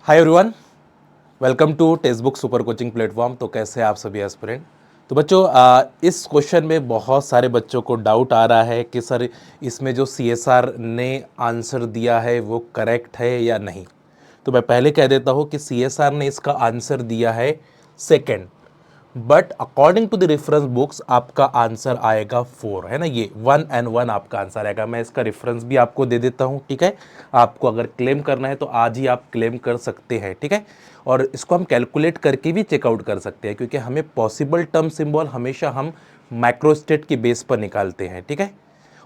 Hi everyone, welcome to text book super coaching platform. तो कैसे हैं आप सभी एस्पिरेंट। तो बच्चों, इस क्वेश्चन में बहुत सारे बच्चों को डाउट आ रहा है कि सर इसमें जो सीएसआर ने आंसर दिया है वो करेक्ट है या नहीं। तो मैं पहले कह देता हूँ कि सीएसआर ने इसका आंसर दिया है second, but according to the reference books आपका आंसर आएगा 4, है ना। ये 1 and 1 आपका आंसर आएगा। मैं इसका रेफरेंस भी आपको दे देता हूँ, ठीक है। आपको अगर क्लेम करना है तो आज ही आप क्लेम कर सकते हैं, ठीक है। और इसको हम कैलकुलेट करके भी चेकआउट कर सकते हैं, क्योंकि हमें पॉसिबल टर्म सिंबल हमेशा हम माइक्रोस्टेट के बेस पर निकालते हैं, ठीक है।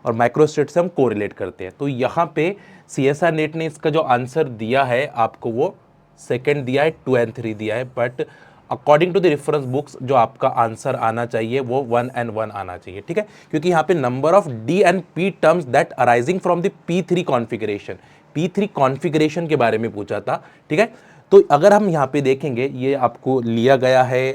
और माइक्रोस्टेट से हम कोरिलेट करते हैं। तो यहाँ पे सीएसआर नेट ने इसका जो आंसर दिया है आपको वो सेकंड दिया है, 2 and 3 दिया है, but according to the reference books जो आपका आंसर आना चाहिए वो 1 and 1 आना चाहिए, ठीक है। क्योंकि यहाँ पे number of D and P terms that arising from the P3 configuration, P3 configuration के बारे में पूछा था, ठीक है। तो अगर हम यहाँ पे देखेंगे, ये आपको लिया गया है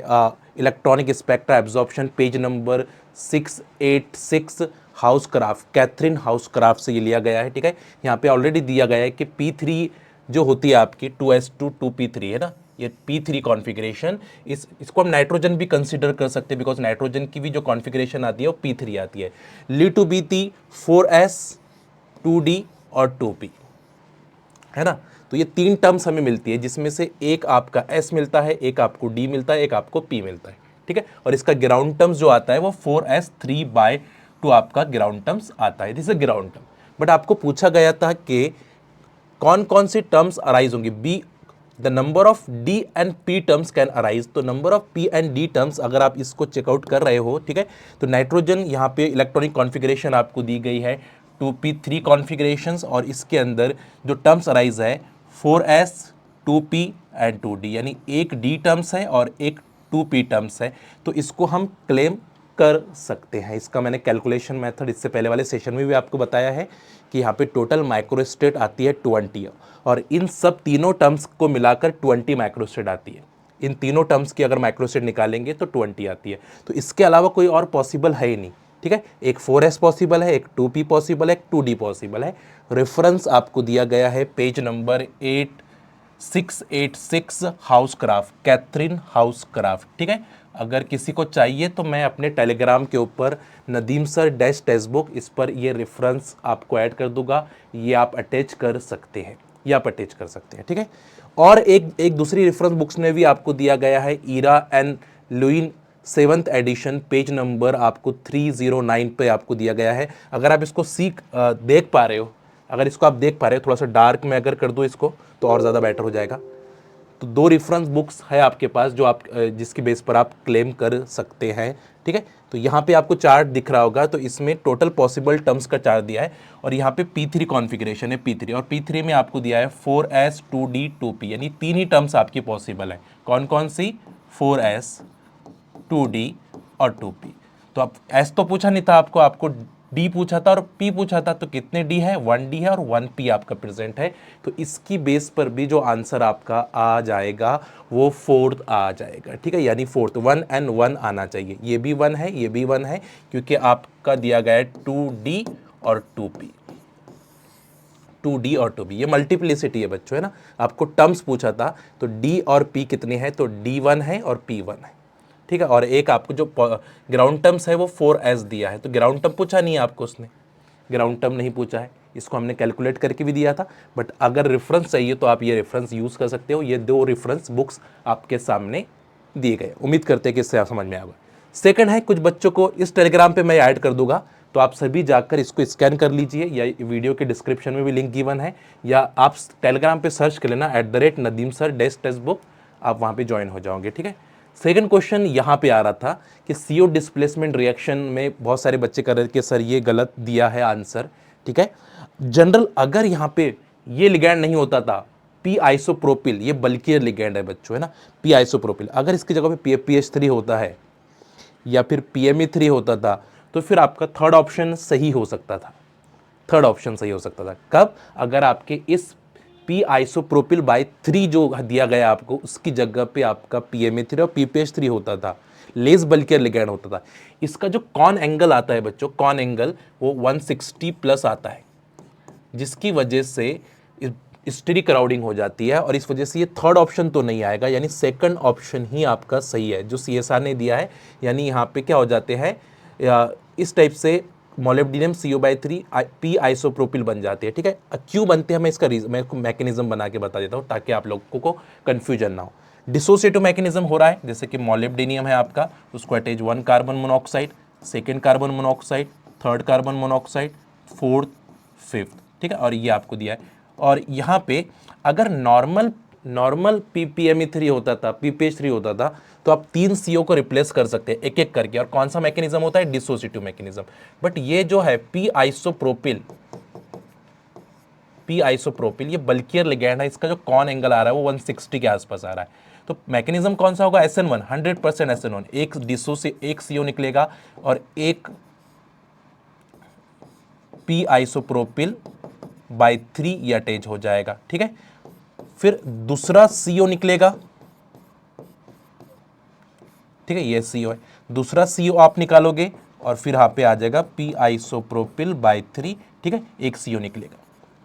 electronic spectra absorption page number 686 Housecroft, Catherine Housecroft से ये लिया गया है, ठीक है। यहाँ पे ऑलरेडी दिया गया है कि P3 जो होती है आपकी 2s2 2p3, है ना। ये P3 कॉन्फ़िगरेशन, इसको हम नाइट्रोजन भी कंसीडर कर सकते हैं, बिकॉज नाइट्रोजन की भी जो कॉन्फ़िगरेशन आती है वो P3 आती है। ली टू बी थी 4s 2d और 2p, है ना। तो ये 3 टर्म्स हमें मिलती है, जिसमें से एक आपका S मिलता है, एक आपको D मिलता है, एक आपको P मिलता है, ठीक है। और इसका ग्राउंड टर्म्स जो आता है वो 4s 3/2 आपका ग्राउंड टर्म्स आता है, this is ground term. But आपको पूछा गया था कि कौन कौन सी टर्म्स अराइज होंगी। B the number of D and P terms can arise. तो number of P and D terms अगर आप इसको चेकआउट कर रहे हो, ठीक है। तो नाइट्रोजन यहाँ पे इलेक्ट्रॉनिक कॉन्फ़िगरेशन आपको दी गई है 2p3 कॉन्फ़िगरेशंस, और इसके अंदर जो टर्म्स अराइज है 4s 2p एंड 2d, यानी एक डी टर्म्स है और एक 2p टर्म्स है। तो इसको हम क्लेम कर सकते हैं। इसका मैंने कैलकुलेशन मेथड इससे पहले वाले सेशन में भी आपको बताया है कि यहाँ पे टोटल माइक्रोस्टेट आती है 20, और इन सब तीनों टर्म्स को मिलाकर 20 माइक्रोस्टेट आती है। इन तीनों टर्म्स की अगर माइक्रोस्टेट निकालेंगे तो 20 आती है। तो इसके अलावा कोई और पॉसिबल है ही नहीं, ठीक है। एक 4s पॉसिबल है, एक 2p पॉसिबल है, एक 2d पॉसिबल है। रेफरेंस आपको दिया गया है page number 686 Housecroft, Catherine Housecroft, ठीक है। अगर किसी को चाहिए तो मैं अपने टेलीग्राम के ऊपर Nadeem sir dash text book, इस पर ये रेफरेंस आपको ऐड कर दूंगा, ये आप अटैच कर सकते हैं, ये आप अटैच कर सकते हैं, ठीक है। और एक दूसरी रेफरेंस बुक्स में भी आपको दिया गया है Ira N Levine 7th edition, page number आपको 309 पे आपको दिया गया है। अगर आप इसको देख पा रहे हो, अगर इसको आप देख पा रहे हो, थोड़ा सा डार्क में अगर कर दो इसको तो और ज़्यादा बेटर हो जाएगा। तो 2 रेफरेंस बुक्स है आपके पास जो आप जिसकी बेस पर आप क्लेम कर सकते हैं, ठीक है। तो यहाँ पे आपको चार्ट दिख रहा होगा, तो इसमें टोटल पॉसिबल टर्म्स का चार्ट दिया है, और यहाँ पे P3 कॉन्फ़िगरेशन है P3, और P3 में आपको दिया है 4s 2d 2p, यानी 3 ही टर्म्स आपकी पॉसिबल है। कौन कौन सी? 4s 2d और 2p। तो अब s तो पूछा नहीं था आपको, आपको डी पूछा था और पी पूछा था। तो कितने डी है? 1d है और 1p आपका प्रेजेंट है। तो इसकी बेस पर भी जो आंसर आपका आ जाएगा वो 4th आ जाएगा, ठीक है। यानी 4th 1 and 1 आना चाहिए। ये भी 1 है, ये भी 1 है, क्योंकि आपका दिया गया है 2d और 2p, 2d और 2p। ये मल्टीप्लिसिटी है बच्चों, है ना। आपको टर्म्स पूछा था, तो d और p कितने हैं? तो d1 है और p1 है, ठीक है। और एक आपको जो ग्राउंड टर्म्स है वो 4s दिया है। तो ग्राउंड टर्म पूछा नहीं है आपको उसने, ग्राउंड टर्म नहीं पूछा है, इसको हमने कैलकुलेट करके भी दिया था। बट अगर रेफरेंस चाहिए तो आप ये रेफरेंस यूज़ कर सकते हो। ये 2 रेफरेंस बुक्स आपके सामने दिए गए। उम्मीद करते हैं कि इससे आप समझ में आएगा। सेकंड है, कुछ बच्चों को इस टेलीग्राम पे मैं ऐड कर दूंगा, तो आप सभी जाकर इसको स्कैन कर लीजिए, या वीडियो के डिस्क्रिप्शन में भी लिंक गिवन है, या आप टेलीग्राम पे सर्च कर लेना @Nadeem sir dash text book, आप वहाँ पे ज्वाइन हो जाओगे, ठीक है। सेकंड क्वेश्चन यहाँ पे आ रहा था कि CO डिस्प्लेसमेंट रिएक्शन में बहुत सारे बच्चे कर रहे थे कि सर ये गलत दिया है आंसर, ठीक है। जनरल अगर यहाँ पे ये लिगैंड नहीं होता था पी आइसोप्रोपिल, ये बल्कि लिगैंड है बच्चों, है ना। पी आइसोप्रोपिल, अगर इसकी जगह पे PH3 होता है या फिर PME3 होता था, तो फिर आपका थर्ड ऑप्शन सही हो सकता था। थर्ड ऑप्शन सही हो सकता था कब? अगर आपके इस पी आइसोप्रोपिल बाई 3 जो दिया गया आपको, उसकी जगह पे आपका PME3 और PPH3 होता था, लेस बल्कियर लिगैंड होता था। इसका जो कॉन एंगल आता है बच्चों, कॉन एंगल वो 160 प्लस आता है, जिसकी वजह से स्टेरिक क्राउडिंग हो जाती है और इस वजह से ये थर्ड ऑप्शन तो नहीं आएगा, यानी सेकंड ऑप्शन ही आपका सही है जो CSR ने दिया है। यानी यहाँ पे क्या हो जाते हैं, इस टाइप से मोलिब्डेनम CO/3 पी आइसोप्रोपिल बन जाते हैं। ठीक है, क्यों बनते हैं मैं इसका मैं मैकेनिज्म बना के बता देता हूँ ताकि आप लोगों को कन्फ्यूजन ना हो। डिसोसिएटिव मैकेनिज्म हो रहा है, जैसे कि मोलिब्डेनियम है आपका, उसको attach 1 carbon monoxide, second carbon monoxide, third carbon monoxide, fourth, fifth. ठीक है, और ये आपको दिया है। और यहाँ पे अगर नॉर्मल PPME3 होता था, PPH3 होता था, तो आप 3 CO को रिप्लेस कर सकते हैं एक एक करके। और कौन सा मैकेनिज्म होता है, डिसोसिएटिव मैकेनिज्म। बट ये जो है पी आइसोप्रोपिल ये बल्कियर लिगैंड है, इसका जो कॉन एंगल आ रहा है वो 160 के आसपास आ रहा है। तो मैकेनिज्म कौन सा होगा, SN1, 100% SN1, एक CO निकलेगा और एक पी आइसोप्रोपिल बाय 3 ये अटैच हो जाएगा। ठीक है, फिर दूसरा CO निकलेगा। ठीक है, ये CO है, दूसरा CO आप निकालोगे और फिर यहाँ पे आ जाएगा पी आइसोप्रोपिल बाय 3। ठीक है, एक CO निकलेगा।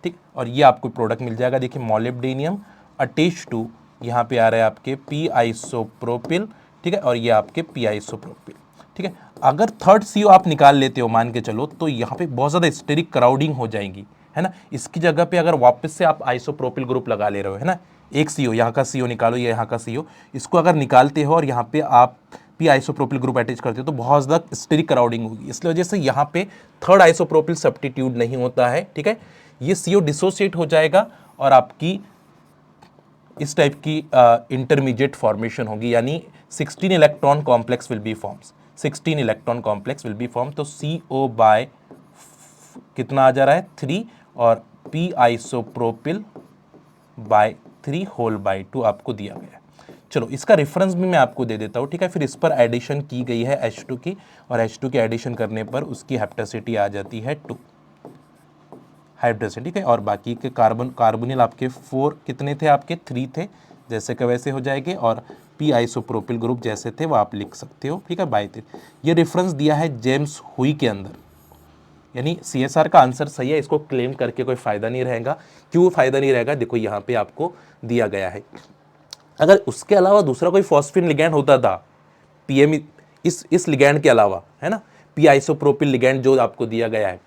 ठीक, और ये आपको प्रोडक्ट मिल जाएगा। देखिए मोलिब्डेनियम अटैच टू, यहाँ पे आ रहा है आपके पी आइसोप्रोपिल। ठीक है, और ये आपके पी आइसोप्रोपिल। ठीक है, अगर थर्ड CO आप निकाल लेते हो मान के चलो, तो यहाँ पे बहुत ज़्यादा स्टेरिक क्राउडिंग हो जाएगी, है ना। इसकी जगह पे अगर वापस से आप आइसोप्रोपिल ग्रुप लगा ले रहे हो, है ना, एक CO यहाँ का CO निकालो, ये यहाँ का CO, इसको अगर निकालते हो और यहाँ पे आप पी आइसोप्रोपिल ग्रुप अटैच करते हो तो बहुत ज़्यादा स्टेरिक क्राउडिंग होगी। इसलिए वजह से यहाँ पे थर्ड आइसोप्रोपिल सब्स्टिट्यूट नहीं होता है। ठीक है, ये CO डिसोसिएट हो जाएगा और आपकी इस टाइप की इंटरमीडिएट फॉर्मेशन होगी, यानी 16 electron complex will be forms, 16 electron complex will be form. तो CO बाय कितना आ जा रहा है, 3, और P isopropyl by 3 whole by 2 आपको दिया गया है। चलो इसका रेफरेंस भी मैं आपको दे देता हूँ। ठीक है, फिर इस पर एडिशन की गई है H2 की, और H2 की एडिशन करने पर उसकी हेप्टासिटी आ जाती है 2 हाइड्रोसिटी। ठीक है, और बाकी के कार्बोनिल आपके 4 कितने थे, आपके 3 थे, जैसे का वैसे हो जाएंगे, और पी आइसोप्रोपिल ग्रुप जैसे थे वो आप लिख सकते हो। ठीक है, बाय 3। ये रेफरेंस दिया है जेम्स हुई के अंदर, यानी CSR का आंसर सही है। इसको क्लेम करके कोई फायदा नहीं रहेगा। क्यों फायदा नहीं रहेगा, देखो यहाँ पे आपको दिया गया है। अगर उसके अलावा दूसरा कोई फॉस्फेट लिगैंड होता था PME इस लिगैंड के अलावा, है ना, पी आइसोप्रोपिल लिगैंड जो आपको दिया गया है,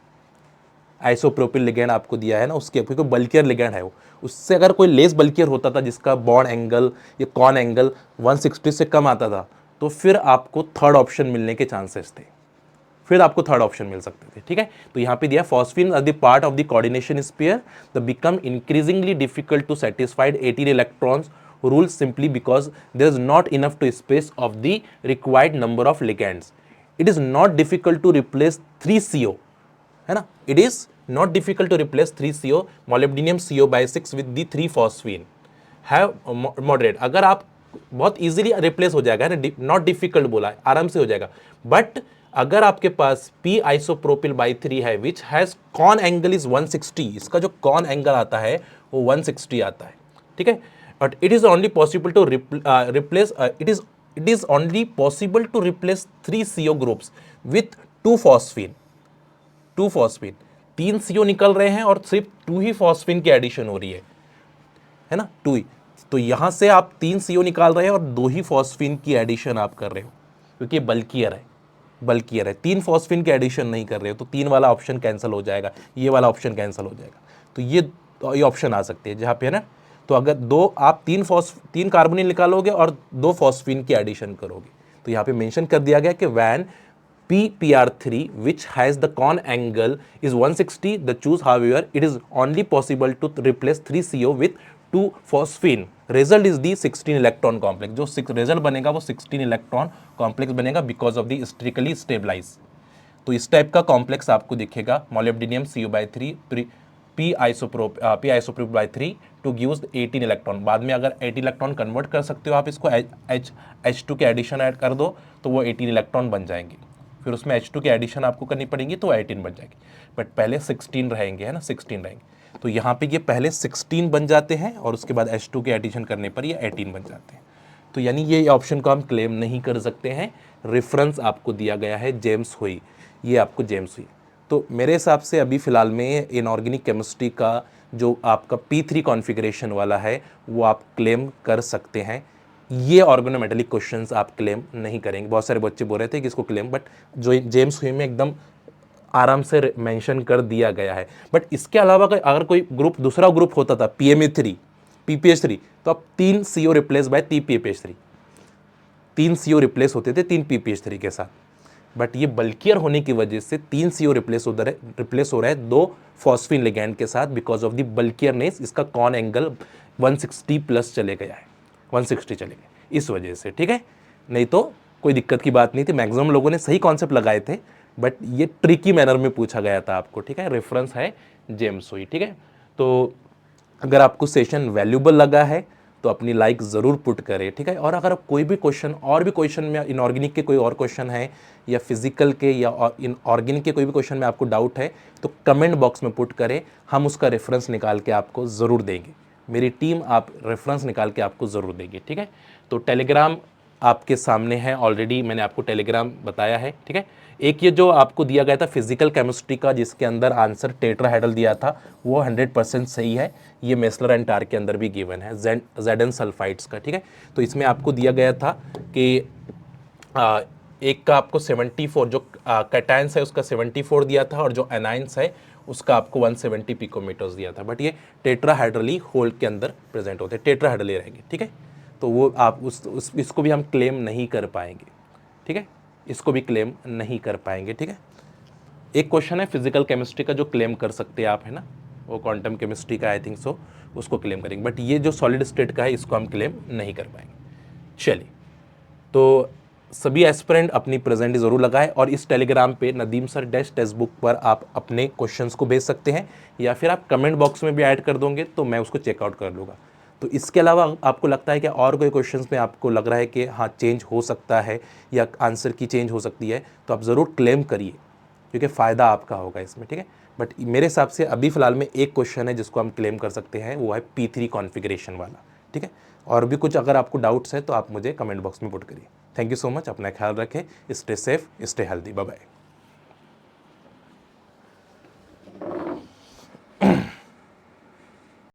आइसोप्रोपिल लिगैंड आपको दिया है ना, उसके कोई बल्कियर लिगैंड है वो, उससे अगर कोई लेस बल्कियर होता था जिसका बॉन्ड एंगल या कॉन एंगल 160 से कम आता था, तो फिर आपको थर्ड ऑप्शन मिलने के चांसेस थे, फिर आपको थर्ड ऑप्शन मिल सकते थे। ठीक है, तो यहाँ पे दिया phosphine are the part of the coordination sphere the become increasingly difficult to satisfied 18 electrons rule simply because there is not enough to space of the required number of ligands. It is not difficult to replace 3 CO, है ना, it is not difficult to replace 3 CO molybdenum CO/6 with the 3 phosphine have moderate. अगर आप बहुत easily replace हो जाएगा, not difficult बोला है, आराम से हो जाएगा। बट अगर आपके पास पी आइसोप्रोपिल बाय 3 है which has cone angle is 160, इसका जो कॉन एंगल आता है वो 160 आता है। ठीक है, but it is only possible to replace it is only possible to replace 3 CO groups with 2 phosphine. 3 CO निकल रहे हैं और सिर्फ 2 ही फॉस्फीन की एडिशन हो रही है ना, 2 ही। तो यहां से आप 3 CO निकाल रहे हैं और 2 ही फॉस्फीन की एडिशन आप कर रहे हो, क्योंकि बल्कियर है, 3 फॉस्फीन की एडिशन नहीं कर रहे हो, तो 3 वाला ऑप्शन कैंसिल हो जाएगा, ये वाला ऑप्शन कैंसिल हो जाएगा। तो ये ऑप्शन आ सकती है जहाँ पे, है ना। तो अगर आप 3 कार्बोनिल निकालोगे और 2 फॉस्फीन की एडिशन करोगे, तो यहाँ पे मेंशन कर दिया गया कि van PPR3 which has the con angle is 160, the choose however it is only possible to replace 3 CO with 2 phosphine. Result is the 16 electron complex. जो result बनेगा वो 16 electron complex बनेगा because of the strictly stabilize. तो इस type का complex आपको दिखेगा molybdenum CO/3 P isopropyl by 3 to gives 18 electron. बाद में अगर 18 इलेक्ट्रॉन कन्वर्ट कर सकते हो आप, इसको H2 के एडिशन ऐड कर दो तो वो 18 इलेक्ट्रॉन बन जाएंगे। फिर उसमें H2 की एडिशन आपको करनी पड़ेगी तो 18 बन जाएगी, बट पहले 16 रहेंगे, है ना, 16 रहेंगे। तो यहाँ पे ये पहले 16 बन जाते हैं और उसके बाद H2 के एडिशन करने पर ये 18 बन जाते हैं। तो यानी ये ऑप्शन को हम क्लेम नहीं कर सकते हैं। रेफरेंस आपको दिया गया है जेम्स हुई, ये आपको जेम्स हुई। तो मेरे हिसाब से अभी फ़िलहाल में इनऑर्गेनिक केमिस्ट्री का जो आपका P3 कॉन्फ़िगरेशन वाला है वो आप क्लेम कर सकते हैं। ये ऑर्गेनोमेटेलिक क्वेश्चंस आप क्लेम नहीं करेंगे। बहुत सारे बच्चे बोल रहे थे कि इसको क्लेम, बट जो जेम्स हुई में एकदम आराम से मेंशन कर दिया गया है। बट इसके अलावा अगर कोई ग्रुप दूसरा ग्रुप होता था PME3 PPH3, तो अब 3 CO replace by 3 PPH3, 3 CO replace होते थे 3 PPH3 के साथ। बट ये बल्कियर होने की वजह से 3 CO रिप्लेस हो रहा है 2 फॉस्फीन लिगैंड के साथ, बिकॉज ऑफ द बल्कियरनेस। इसका कॉन एंगल 160 प्लस चले गया है, 160 चले गए इस वजह से, ठीक है। नहीं तो कोई दिक्कत की बात नहीं थी, मैक्सिमम लोगों ने सही कॉन्सेप्ट लगाए थे, बट ये ट्रिकी मैनर में पूछा गया था आपको, ठीक है। रेफरेंस है जेम्स हुई, ठीक है। तो अगर आपको सेशन वैल्यूबल लगा है तो अपनी लाइक ज़रूर पुट करें, ठीक है। और अगर कोई भी क्वेश्चन, और भी क्वेश्चन में इनऑर्गेनिक के कोई और क्वेश्चन है या फिजिकल के या इनऑर्गेनिक के कोई भी क्वेश्चन में आपको डाउट है तो कमेंट बॉक्स में पुट करें, हम उसका रेफरेंस निकाल के आपको ज़रूर देंगे। मेरी टीम आप रेफरेंस निकाल के आपको ज़रूर देगी, ठीक है। तो टेलीग्राम आपके सामने है, ऑलरेडी मैंने आपको टेलीग्राम बताया है, ठीक है। एक ये जो आपको दिया गया था फिजिकल केमिस्ट्री का, जिसके अंदर आंसर टेट्राहेड्रल दिया था, वो 100% सही है। ये मेस्लर एंड टार के अंदर भी गिवन है, जेडन सल्फाइड्स का, ठीक है। तो इसमें आपको दिया गया था कि एक का आपको 74 जो कैटायंस है उसका 74 दिया था, और जो एनाइंस है उसका आपको 170 पिकोमीटर्स दिया था। बट ये टेट्राहेड्रली होल के अंदर प्रेजेंट होते हैं, टेट्राहेड्रली रहेंगे, ठीक है। तो वो आप इसको भी हम क्लेम नहीं कर पाएंगे, ठीक है। इसको भी क्लेम नहीं कर पाएंगे, ठीक है। एक क्वेश्चन है फिजिकल केमिस्ट्री का जो क्लेम कर सकते हैं आप, है ना, वो क्वांटम केमिस्ट्री का आई थिंक सो, उसको क्लेम करेंगे। बट ये जो सॉलिड स्टेट का है इसको हम क्लेम नहीं कर पाएंगे। चलिए, तो सभी एस्पिरेंट अपनी प्रेजेंट ज़रूर लगाएं, और इस टेलीग्राम पे Nadeem sir dash text book पर आप अपने क्वेश्चंस को भेज सकते हैं, या फिर आप कमेंट बॉक्स में भी ऐड कर दोगे तो मैं उसको चेकआउट कर लूँगा। तो इसके अलावा आपको लगता है कि और कोई क्वेश्चंस में आपको लग रहा है कि हाँ चेंज हो सकता है या आंसर की चेंज हो सकती है, तो आप ज़रूर क्लेम करिए, क्योंकि फ़ायदा आपका होगा इसमें, ठीक है। बट मेरे हिसाब से अभी फ़िलहाल में एक क्वेश्चन है जिसको हम क्लेम कर सकते हैं, वो है P3 कॉन्फ़िगरेशन वाला, ठीक है। और भी कुछ अगर आपको डाउट्स है तो आप मुझे कमेंट बॉक्स में पुट करिए। थैंक यू सो मच, अपना ख्याल रखें, stay safe, stay healthy, bye bye.